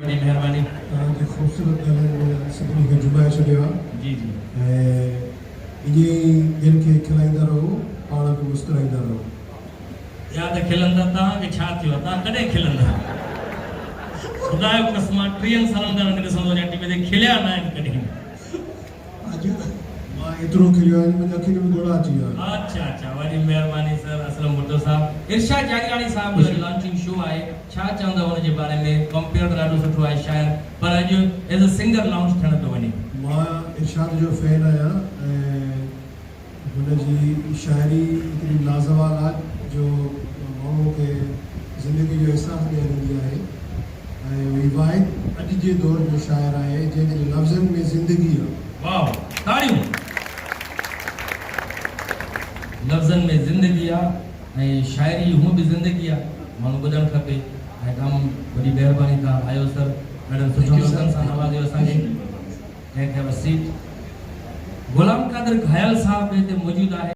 बड़ी मेहरबानी तव्हांजी ख़ूबसूरत ॻाल्हियुनि सभिनी खे जुमाए छॾियो आहे जी जी ऐं ईअं ई ॿियनि खे खिलाईंदा रहो पाण खे मुस्कुराईंदा रहो या त खिलंदा तव्हांखे छा थियो तव्हां कॾहिं खिलंदा ख़ुदा जो कसम 30 सालनि खां ॾिसंदो आहियां टीवी ते खिलिया न आहिनि कॾहिं अॼु मां एतिरो खिलियो आहियां मुंहिंजी अखियुनि में ॻोढ़ा अची विया आहिनि। अच्छा वॾी महिरबानी सर असलम भुट्टो साहब इरशाद जागरानी साहब जो लॉन्चिंग शो आहे छा चवंदा हुन जे बारे में कंपेयर त ॾाढो सुठो आहे शायर पर अॼु एज़ अ सिंगर लॉन्च थियण थो वञे मां इरशाद जो फैन आहियां ऐं हुनजी शाइरी हिकिड़ी लाज़वाब आहे जो माण्हू खे ज़िंदगी जो अहसासु ॾियारींदी आहे ऐं ही वाहिद अॼु जे दौर जो शाइर आहे जंहिंजे लफ़्ज़नि में ज़िंदगी आहे। वाह ताड़ियूं लफ़्ज़नि में ज़िंदगी आहे ऐं शाइरी हूअं बि ज़िंदगी आहे माण्हू ॿुधणु खपे ऐं तमामु वॾी महिरबानी तव्हां आयो सर ॾाढनि सुठो लफ़्ज़नि सां नवाज़ियो असांखे thank U seat Ghulam Qadir घायल साहब हिते मौजूदु आहे।